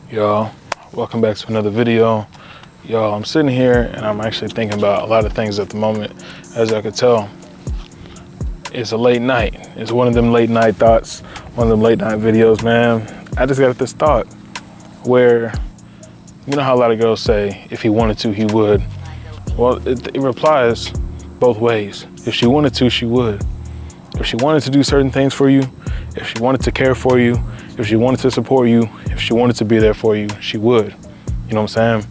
Y'all, welcome back to another video. Y'all, I'm sitting here and I'm actually thinking about a lot of things at the moment. As I could tell, it's a late night. It's one of them late night thoughts, one of them late night videos, man. I just got this thought where, you know how a lot of girls say, if he wanted to, he would. Well, it replies both ways. If she wanted to, she would. If she wanted to do certain things for you, if she wanted to care for you, if she wanted to support you, if she wanted to be there for you, she would. You know what I'm saying?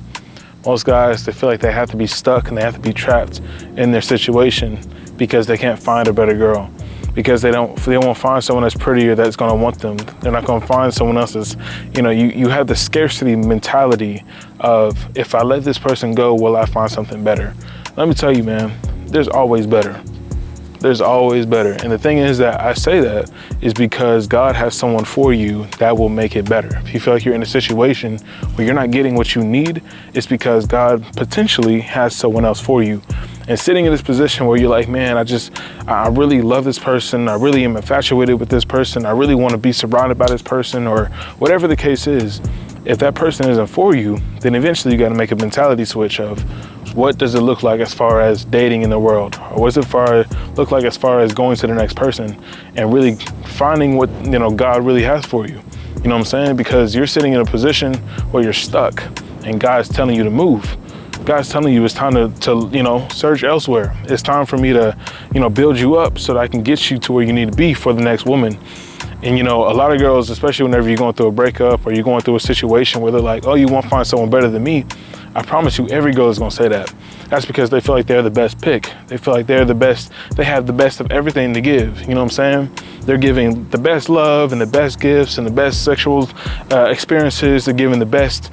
Most guys, they feel like they have to be stuck and they have to be trapped in their situation because they can't find a better girl. Because they won't find someone that's prettier that's gonna want them. They're not gonna find someone else that's, you have the scarcity mentality of, if I let this person go, will I find something better? Let me tell you, man, there's always better. There's always better. And the thing is that I say that is because God has someone for you that will make it better. If you feel like you're in a situation where you're not getting what you need, it's because God potentially has someone else for you. And sitting in this position where you're like, man, I really love this person. I really am infatuated with this person. I really want to be surrounded by this person, or whatever the case is. If that person isn't for you, then eventually you got to make a mentality switch of, what does it look like as far as dating in the world? Or what does it look like as far as going to the next person and really finding what, God really has for you? You know what I'm saying? Because you're sitting in a position where you're stuck and God's telling you to move. God's telling you it's time to search elsewhere. It's time for me to, build you up so that I can get you to where you need to be for the next woman. And, a lot of girls, especially whenever you're going through a breakup or you're going through a situation where they're like, oh, you won't find someone better than me. I promise you, every girl is going to say that. That's because they feel like they're the best pick. They feel like they're the best. They have the best of everything to give. You know what I'm saying? They're giving the best love and the best gifts and the best sexual experiences. They're giving the best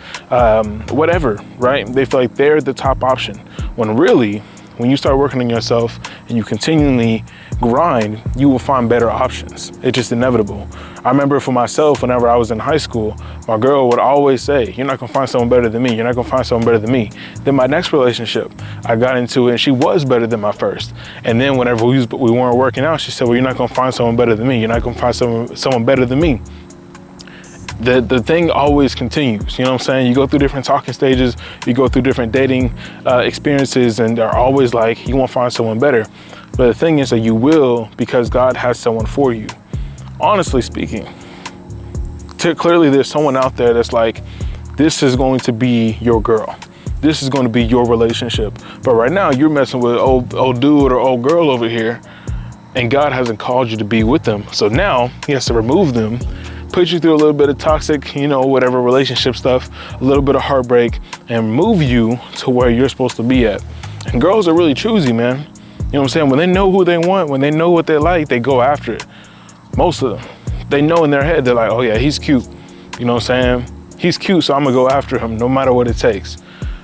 whatever, right? They feel like they're the top option. When really, when you start working on yourself and you continually grind, you will find better options. It's just inevitable. I remember for myself, whenever I was in high school, my girl would always say, you're not gonna find someone better than me. You're not gonna find someone better than me. Then my next relationship, I got into it and she was better than my first. And then whenever we weren't working out, she said, well, you're not gonna find someone better than me. You're not gonna find someone better than me. The thing always continues, you know what I'm saying? You go through different talking stages, you go through different dating experiences, and they're always like, you won't find someone better. But the thing is that you will, because God has someone for you. Honestly speaking, clearly there's someone out there that's like, this is going to be your girl. This is going to be your relationship. But right now you're messing with old dude or old girl over here, and God hasn't called you to be with them. So now he has to remove them, put you through a little bit of toxic, whatever relationship stuff, a little bit of heartbreak, and move you to where you're supposed to be at. And girls are really choosy, man. You know what I'm saying? When they know who they want, when they know what they like, they go after it. Most of them, they know in their head, they're like, oh yeah, he's cute. You know what I'm saying? He's cute, so I'm gonna go after him no matter what it takes.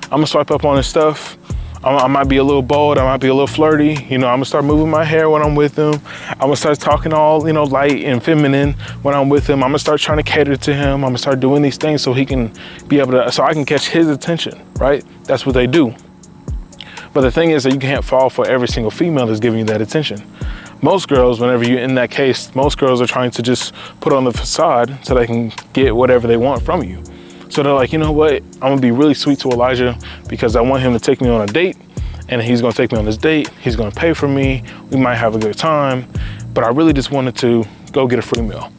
I'm gonna swipe up on his stuff. I might be a little bold, I might be a little flirty. I'm gonna start moving my hair when I'm with him. I'm gonna start talking all, light and feminine when I'm with him. I'm gonna start trying to cater to him. I'm gonna start doing these things so he can be able to, so I can catch his attention, right? That's what they do. But the thing is that you can't fall for every single female that's giving you that attention. Most girls, whenever you're in that case, most girls are trying to just put on the facade so they can get whatever they want from you. So they're like, you know what? I'm gonna be really sweet to Elijah because I want him to take me on a date, and he's gonna take me on this date. He's gonna pay for me. We might have a good time, but I really just wanted to go get a free meal,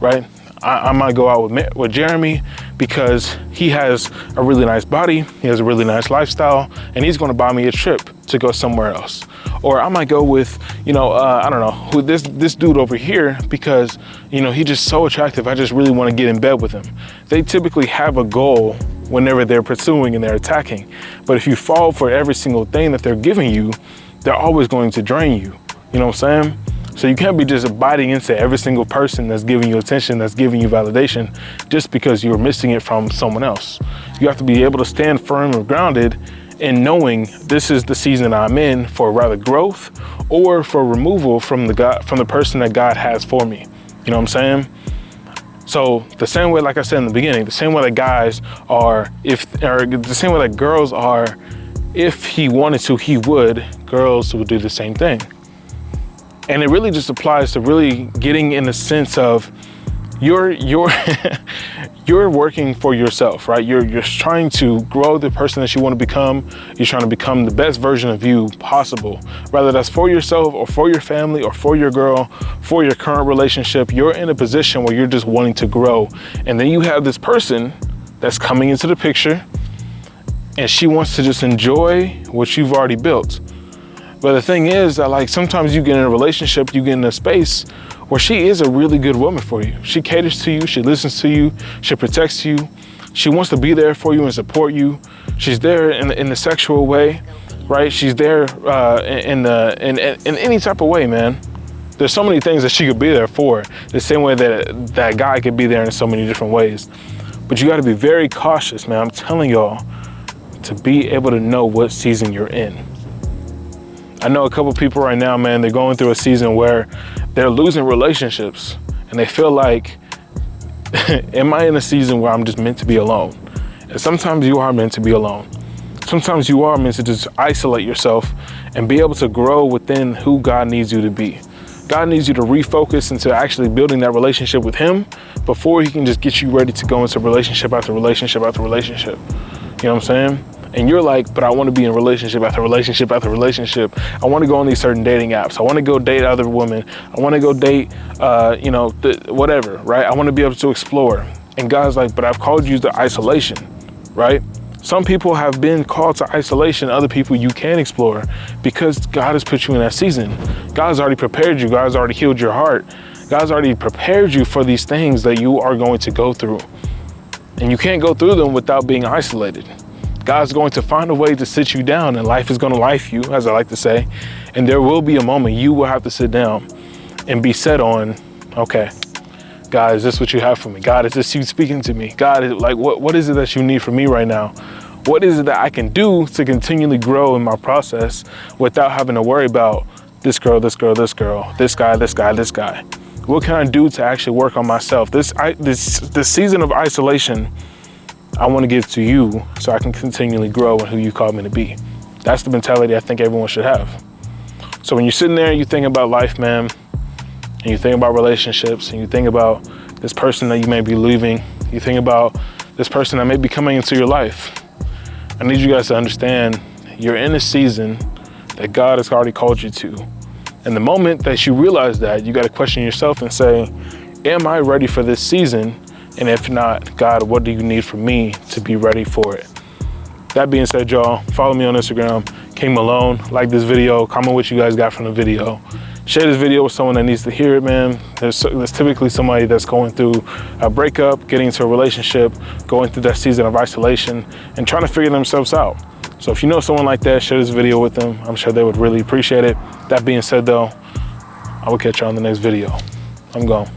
right? I might go out with Jeremy because he has a really nice body, he has a really nice lifestyle, and he's gonna buy me a trip to go somewhere else. Or I might go with, I don't know, who this dude over here because, he's just so attractive. I just really want to get in bed with him. They typically have a goal whenever they're pursuing and they're attacking. But if you fall for every single thing that they're giving you, they're always going to drain you. You know what I'm saying? So you can't be just biting into every single person that's giving you attention, that's giving you validation, just because you're missing it from someone else. You have to be able to stand firm and grounded in knowing this is the season I'm in for rather growth or for removal from the person that God has for me. You know what I'm saying? So the same way, like I said in the beginning, the same way that guys are, the same way that girls are, if he wanted to, he would, girls would do the same thing. And it really just applies to really getting in the sense of you're you're working for yourself, right? You're trying to grow the person that you want to become. You're trying to become the best version of you possible, whether that's for yourself or for your family or for your girl, for your current relationship. You're in a position where you're just wanting to grow. And then you have this person that's coming into the picture and she wants to just enjoy what you've already built. But the thing is that, like, sometimes you get in a relationship, you get in a space where she is a really good woman for you. She caters to you, she listens to you, she protects you, she wants to be there for you and support you. She's there in the sexual way, right? She's there in any type of way, man. There's so many things that she could be there for, the same way that guy could be there in so many different ways. But you gotta be very cautious, man. I'm telling y'all, to be able to know what season you're in. I know a couple people right now, man, they're going through a season where they're losing relationships and they feel like, am I in a season where I'm just meant to be alone? And sometimes you are meant to be alone. Sometimes you are meant to just isolate yourself and be able to grow within who God needs you to be. God needs you to refocus into actually building that relationship with him before he can just get you ready to go into relationship after relationship after relationship. You know what I'm saying? And you're like, but I want to be in relationship after relationship after relationship. I want to go on these certain dating apps. I want to go date other women. I want to go date, whatever, right? I want to be able to explore. And God's like, but I've called you to isolation, right? Some people have been called to isolation. Other people you can explore because God has put you in that season. God's already prepared you. God's already healed your heart. God's already prepared you for these things that you are going to go through. And you can't go through them without being isolated. God's going to find a way to sit you down, and life is going to life you, as I like to say. And there will be a moment you will have to sit down and be set on, okay, God, is this what you have for me? God, is this you speaking to me? God, like, what is it that you need from me right now? What is it that I can do to continually grow in my process without having to worry about this girl, this girl, this girl, this guy, this guy, this guy? What can I do to actually work on myself? This season of isolation, I want to give to you so I can continually grow in who you called me to be. That's the mentality I think everyone should have. So when you're sitting there and you think about life, man, and you think about relationships, and you think about this person that you may be leaving, you think about this person that may be coming into your life, I need you guys to understand you're in a season that God has already called you to. And the moment that you realize that, you got to question yourself and say, am I ready for this season? And if not, God, what do you need from me to be ready for it? That being said, y'all, follow me on Instagram, King Malone. Like this video, comment what you guys got from the video. Share this video with someone that needs to hear it, man. There's typically somebody that's going through a breakup, getting into a relationship, going through that season of isolation, and trying to figure themselves out. So if you know someone like that, share this video with them. I'm sure they would really appreciate it. That being said, though, I will catch you on the next video. I'm gone.